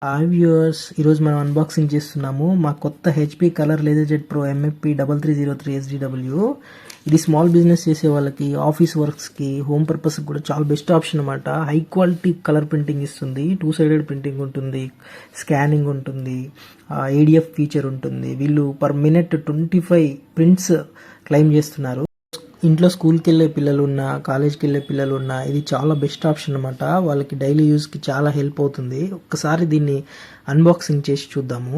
Hi viewers, ఈరోజు మనం unboxing చేస్తున్నాము మా కొత్త HP colour laser pro MFP 3303 ఎస్డిడబ్ల్యూ. ఇది స్మాల్ బిజినెస్ చేసే వాళ్ళకి, ఆఫీస్ వర్క్స్కి, హోమ్ పర్పస్కి కూడా చాలా బెస్ట్ ఆప్షన్ అనమాట. హై క్వాలిటీ కలర్ ప్రింటింగ్ ఇస్తుంది, 2-sided ప్రింటింగ్ ఉంటుంది, స్కానింగ్ ఉంటుంది, ఏడిఎఫ్ ఫీచర్ ఉంటుంది. వీళ్ళు పర్ మినిట్ 25 ప్రింట్స్ క్లెయిమ్ చేస్తున్నారు. ఇంట్లో స్కూల్కి వెళ్ళే పిల్లలు ఉన్నా, కాలేజ్కి వెళ్ళే పిల్లలు ఉన్నా ఇది చాలా బెస్ట్ ఆప్షన్ అనమాట. వాళ్ళకి డైలీ యూస్కి చాలా హెల్ప్ అవుతుంది. ఒక్కసారి దీన్ని అన్బాక్సింగ్ చేసి చూద్దాము.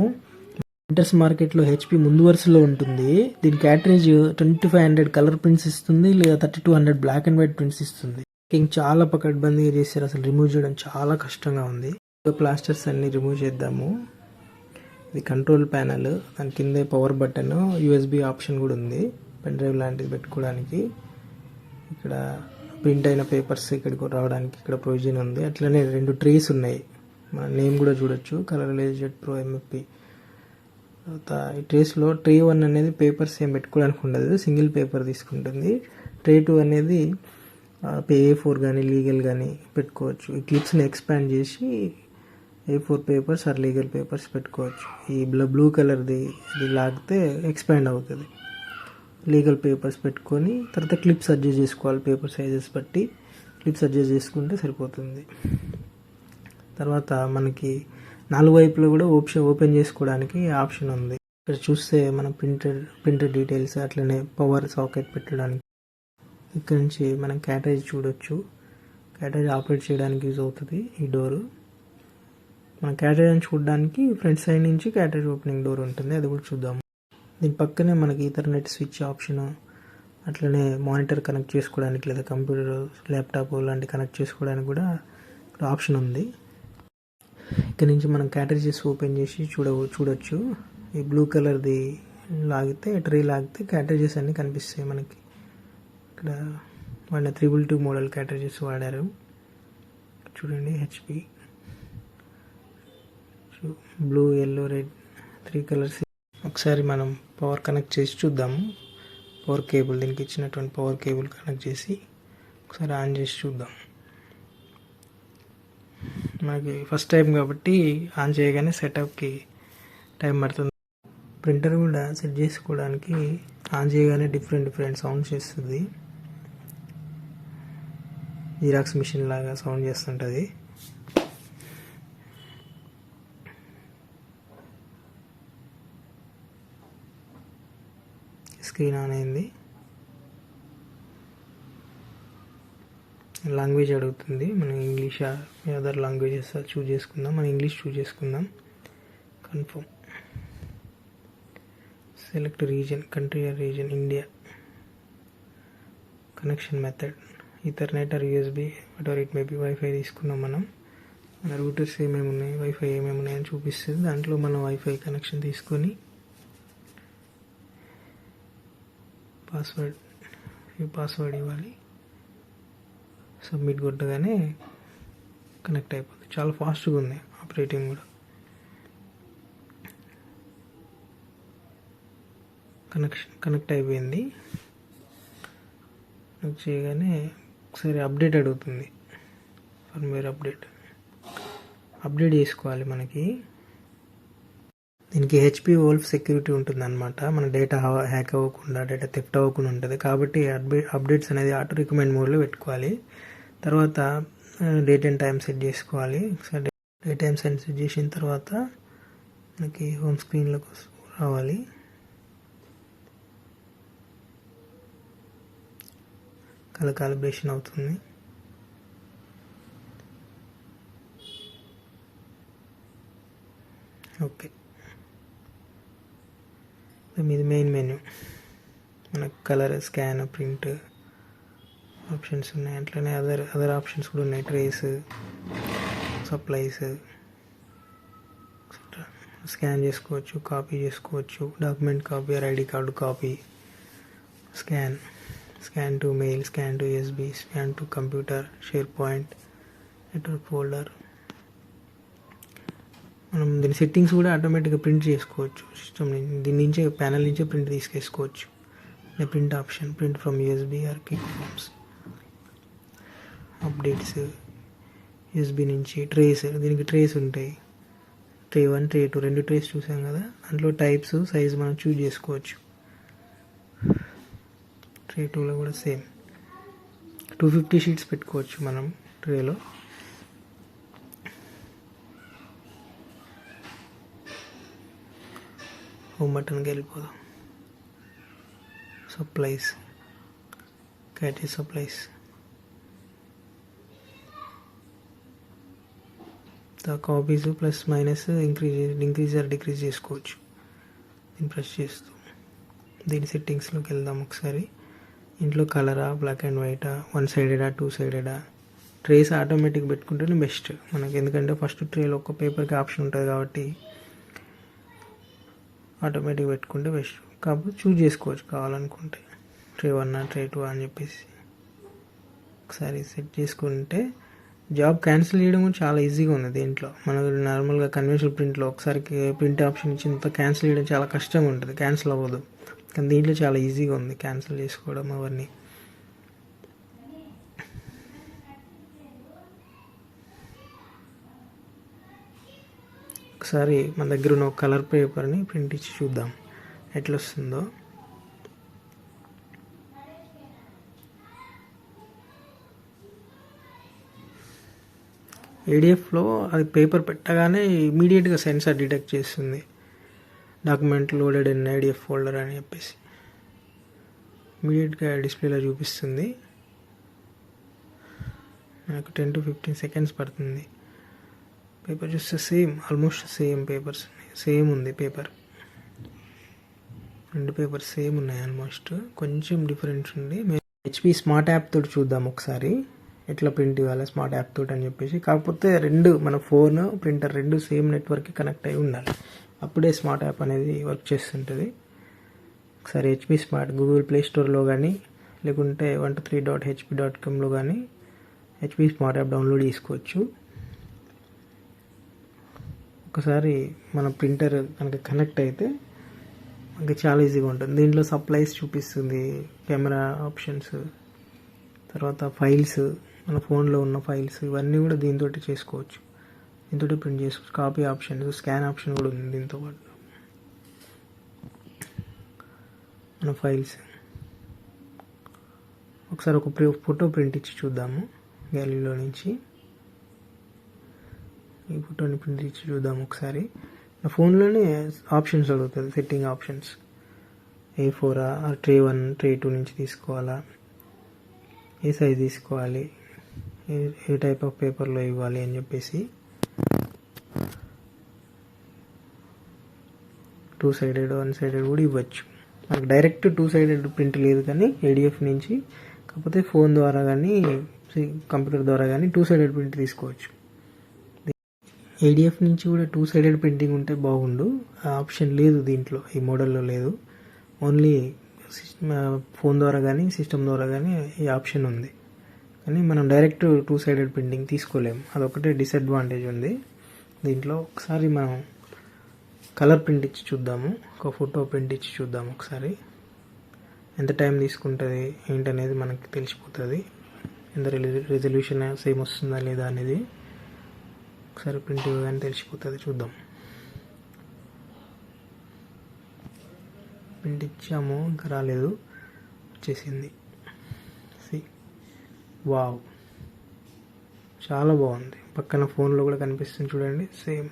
ప్రింటర్స్ మార్కెట్లో హెచ్పి ముందు వరుసలో ఉంటుంది. దీని క్యాటరేజ్ 2500 కలర్ ప్రింట్స్ ఇస్తుంది, లేదా 3200 బ్లాక్ అండ్ వైట్ ప్రింట్స్ ఇస్తుంది. చాలా పకడ్బందీగా చేశారు, అసలు రిమూవ్ చేయడం చాలా కష్టంగా ఉంది. ప్లాస్టర్స్ అన్ని రిమూవ్ చేద్దాము. ఇది కంట్రోల్ ప్యానల్, దాని కిందే పవర్ బటన్, యూఎస్బి ఆప్షన్ కూడా ఉంది, పెన్ డ్రైవ్ లాంటిది పెట్టుకోవడానికి. ఇక్కడ ప్రింట్ అయిన పేపర్స్ ఇక్కడికి రావడానికి ఇక్కడ ప్రొవిజన్ ఉంది. అట్లనే 2 ట్రేస్ ఉన్నాయి, మన నేమ్ కూడా చూడొచ్చు, కలర్ లేజర్ ప్రో ఎంఎఫ్పి. తర్వాత ఈ ట్రేస్లో ట్రే 1 అనేది పేపర్స్ ఏం పెట్టుకోవడానికి ఉండదు, సింగిల్ పేపర్ తీసుకుంటుంది. ట్రే 2 అనేది A4 కానీ లీగల్ కానీ పెట్టుకోవచ్చు. ఈ క్లిప్స్ని ఎక్స్పాండ్ చేసి A4 papers are legal papers పెట్టుకోవచ్చు. ఈ బ్లూ కలర్ది ఇది లాగితే ఎక్స్పాండ్ అవుతుంది. లీగల్ పేపర్స్ పెట్టుకొని తర్వాత క్లిప్స్ అడ్జస్ట్ చేసుకోవాలి, పేపర్ సైజెస్ బట్టి క్లిప్స్ అడ్జస్ట్ చేసుకుంటే సరిపోతుంది. తర్వాత మనకి 4 వైపులో కూడా ఓపెన్ చేసుకోవడానికి ఆప్షన్ ఉంది. ఇక్కడ చూస్తే మన ప్రింటర్ డీటెయిల్స్, అట్లనే పవర్ సాకెట్ పెట్టడానికి. ఇక్కడ నుంచి మనం క్యాటరేజ్ చూడొచ్చు, క్యాటరేజ్ ఆపరేట్ చేయడానికి యూజ్ అవుతుంది ఈ డోరు. మన క్యాటరేజ్ చూడడానికి ఫ్రంట్ సైడ్ నుంచి క్యాటరేజ్ ఓపెనింగ్ డోర్ ఉంటుంది, అది కూడా చూద్దాము. దీని పక్కనే మనకి ఈథర్నెట్ స్విచ్ ఆప్షన్, అట్లనే మానిటర్ కనెక్ట్ చేసుకోవడానికి, లేదా కంప్యూటర్, ల్యాప్టాప్ లాంటి కనెక్ట్ చేసుకోవడానికి కూడా ఇక్కడ ఆప్షన్ ఉంది. ఇక్కడ నుంచి మనం క్యాటరేజెస్ ఓపెన్ చేసి చూడొచ్చు. ఈ బ్లూ కలర్ది లాగితే, ట్రే లాగితే క్యాటరేజెస్ అన్నీ కనిపిస్తాయి మనకి. ఇక్కడ వాడిన 322 మోడల్ క్యాటరేజెస్ వాడారు చూడండి. HP blue, yellow, red 3 colours. ఒకసారి మనం పవర్ కనెక్ట్ చేసి చూద్దాము. పవర్ కేబుల్, దీనికి ఇచ్చినటువంటి పవర్ కేబుల్ కనెక్ట్ చేసి ఒకసారి ఆన్ చేసి చూద్దాం. మనకి ఫస్ట్ టైం కాబట్టి ఆన్ చేయగానే సెటప్కి టైం పడుతుంది. ప్రింటర్ కూడా సెట్ చేసుకోవడానికి ఆన్ చేయగానే డిఫరెంట్ సౌండ్స్ చేస్తుంది, జిరాక్స్ మిషన్ లాగా సౌండ్ చేస్తుంటుంది. స్క్రీన్ ఆన్ అయింది. లాంగ్వేజ్ అడుగుతుంది, మనం ఇంగ్లీషా అదర్ లాంగ్వేజెస్ చూజ్ చేసుకుందాం. మనం ఇంగ్లీష్ చూజ్ చేసుకుందాం. Confirm. Select region, country or region, India. Connection method ethernet or USB, whatever it may be. Wifi తీసుకున్నాం మనం. మన రూటర్స్ ఏమేమి ఉన్నాయి, వైఫై ఏమేమి ఉన్నాయని చూపిస్తుంది. దాంట్లో మనం వైఫై కనెక్షన్ తీసుకొని పాస్వర్డ్ ఇవ్వాలి. సబ్మిట్ కొట్టగానే కనెక్ట్ అయిపోతుంది. చాలా ఫాస్ట్గా ఉంది ఆపరేటింగ్ కూడా. కనెక్ట్ అయిపోయింది. కనెక్ట్ చేయగానే ఒకసారి అప్డేట్ అడుగుతుంది, ఫర్మ్వేర్ అప్డేట్ చేసుకోవాలి మనకి. దీనికి హెచ్పి వోల్ఫ్ సెక్యూరిటీ ఉంటుంది అనమాట. మన డేటా హ్యాక్ అవ్వకుండా, డేటా థెఫ్ట్ అవ్వకుండా ఉంటుంది. కాబట్టి అప్డేట్స్ అనేది ఆటో రికమెండ్ మోడ్లో పెట్టుకోవాలి. తర్వాత డేట్ అండ్ టైం సెట్ చేసుకోవాలి. ఒకసారి డేట్ టైం సెట్ చేసిన తర్వాత మనకి హోమ్ స్క్రీన్లోకి రావాలి. కాలిబ్రేషన్ అవుతుంది. ఓకే, ఇది మెయిన్ మెనూ. మనకు కలర్, స్కాన్, ప్రింట్ ఆప్షన్స్ ఉన్నాయి. అట్లనే అదర్ ఆప్షన్స్ కూడా ఉన్నాయి. ట్రేస్, సప్లైస్, స్కాన్ చేసుకోవచ్చు, కాపీ చేసుకోవచ్చు, document copy or ID card copy, scan to mail, scan to USB, scan to computer, SharePoint, network folder. మనం దీని settings కూడా ఆటోమేటిక్గా ప్రింట్ చేసుకోవచ్చు సిస్టమ్ నుంచి. దీని నుంచే, ప్యానల్ నుంచే ప్రింట్ తీసుకేసుకోవచ్చు. Print option, print from USB or quick forms. Updates USB నుంచి ట్రేస్, దీనికి ట్రేస్ ఉంటాయి. ట్రే 1 ట్రే 2 2 ట్రేస్ చూసాం కదా, దాంట్లో టైప్స్ సైజ్ మనం చూజ్ చేసుకోవచ్చు. ట్రే 2లో కూడా సేమ్ 250 షీట్స్ పెట్టుకోవచ్చు మనం ట్రేలో. హోమ్ బటన్కి వెళ్ళిపోదాం. సప్లైస్, క్యాటరీ supplies, copies plus minus increase or decrease చేసుకోవచ్చు దీన్ని ప్రెస్ చేస్తూ. దీని సెట్టింగ్స్లోకి వెళ్దాం ఒకసారి. ఇంట్లో కలరా, బ్లాక్ అండ్ వైటా, 1 సైడెడా 2 సైడెడా, ట్రేస్ ఆటోమేటిక్ పెట్టుకుంటేనే బెస్ట్ మనకి, ఎందుకంటే ఫస్ట్ ట్రేలో ఒక పేపర్కి ఆప్షన్ ఉంటుంది కాబట్టి ఆటోమేటిక్ పెట్టుకుంటే బెస్ట్. కాకపోతే చూజ్ చేసుకోవచ్చు కావాలనుకుంటే, ట్రే 1 ట్రే 2 అని చెప్పేసి. ఒకసారి సెట్ చేసుకుంటే జాబ్ క్యాన్సిల్ చేయడం కూడా చాలా ఈజీగా ఉంది దీంట్లో. మనకు నార్మల్గా కన్వెన్షనల్ ప్రింట్లో ఒకసారి ప్రింట్ ఆప్షన్ ఇచ్చిన క్యాన్సిల్ చేయడం చాలా కష్టంగా ఉంటుంది, క్యాన్సిల్ అవ్వదు. కానీ దీంట్లో చాలా ఈజీగా ఉంది క్యాన్సిల్ చేసుకోవడం అవన్నీ. ఒకసారి మన దగ్గర ఉన్న కలర్ పేపర్ని ప్రింట్ ఇచ్చి చూద్దాం ఎట్లా వస్తుందో. ఏడిఎఫ్లో అది పేపర్ పెట్టగానే ఇమీడియట్గా సెన్సార్ డిటెక్ట్ చేస్తుంది document loaded in ADF folder అని చెప్పేసి. ఇమీడియట్గా డిస్ప్లేలో చూపిస్తుంది. మనకు 10 to 15 సెకండ్స్ పడుతుంది. పేపర్ చూస్తే same, almost same papers same ఉంది పేపర్. 2 పేపర్స్ సేమ్ ఉన్నాయి ఆల్మోస్ట్, కొంచెం డిఫరెన్స్ ఉంది. హెచ్పి స్మార్ట్ యాప్ తోటి చూద్దాం ఒకసారి ఎట్లా ప్రింట్ ఇవ్వాలి స్మార్ట్ యాప్ తోటి అని చెప్పేసి. కాకపోతే రెండు మన ఫోన్ ప్రింటర్ రెండు సేమ్ నెట్వర్క్కి కనెక్ట్ అయి ఉండాలి, అప్పుడే స్మార్ట్ యాప్ అనేది వర్క్ చేస్తుంటుంది. ఒకసారి హెచ్పి స్మార్ట్ గూగుల్ ప్లే స్టోర్లో కానీ లేకుంటే 123.hp.comలో కానీ హెచ్పి స్మార్ట్ యాప్ డౌన్లోడ్ చేసుకోవచ్చు. ఒకసారి మన ప్రింటర్ కనుక కనెక్ట్ అయితే మనకి చాలా ఈజీగా ఉంటుంది. దీంట్లో సప్లైస్ చూపిస్తుంది, కెమెరా ఆప్షన్స్, తర్వాత ఫైల్స్, మన ఫోన్లో ఉన్న ఫైల్స్ ఇవన్నీ కూడా దీంతో చేసుకోవచ్చు. దీంతో ప్రింట్ చేసుకోవచ్చు. కాపీ ఆప్షన్, స్కాన్ ఆప్షన్ కూడా ఉంది దీంతో పాటు. మన ఫైల్స్ ఒకసారి ఒక ఫోటో ప్రింట్ ఇచ్చి చూద్దాము గ్యాలరీలో నుంచి. ఈ ఫోటోని ప్రింట్ ఇచ్చి చూద్దాము ఒకసారి. నా ఫోన్లోనే ఆప్షన్స్ అడుగుతుంది, setting options. A4 tray 1 tray 2 నుంచి తీసుకోవాలా, ఏ సైజ్ తీసుకోవాలి, ఏ టైప్ ఆఫ్ పేపర్లో ఇవ్వాలి అని చెప్పేసి. 2 సైడెడ్ 1 సైడెడ్ కూడా ఇవ్వచ్చు. మనకు డైరెక్ట్ 2 సైడెడ్ ప్రింట్ లేదు కానీ ఏడిఎఫ్ నుంచి, కాకపోతే ఫోన్ ద్వారా కానీ కంప్యూటర్ ద్వారా కానీ 2 సైడెడ్ ప్రింట్ తీసుకోవచ్చు. ఏడిఎఫ్ నుంచి కూడా 2 సైడెడ్ ప్రింటింగ్ ఉంటే బాగుండు, ఆ ఆప్షన్ లేదు దీంట్లో, ఈ మోడల్లో లేదు. ఓన్లీ ఫోన్ ద్వారా కానీ సిస్టమ్ ద్వారా కానీ ఈ ఆప్షన్ ఉంది, కానీ మనం డైరెక్ట్ 2 సైడెడ్ ప్రింటింగ్ తీసుకోలేము, అదొకటే డిసడ్వాంటేజ్ ఉంది దీంట్లో. ఒకసారి మనం కలర్ ప్రింట్ ఇచ్చి చూద్దాము, ఒక ఫోటో ప్రింట్ ఇచ్చి చూద్దాము ఒకసారి. ఎంత టైం తీసుకుంటుంది ఏంటనేది మనకి తెలిసిపోతుంది, ఎంత రెజల్యూషన్ సేమ్ వస్తుందా లేదా అనేది ఒకసారి ప్రింట్ ఇవ్వగానే తెలిసిపోతుంది. చూద్దాం. ప్రింట్ ఇచ్చాము, ఇంకా రాలేదు, వచ్చేసింది. వావ్, చాలా బాగుంది. పక్కన ఫోన్లో కూడా కనిపిస్తుంది చూడండి, సేమ్.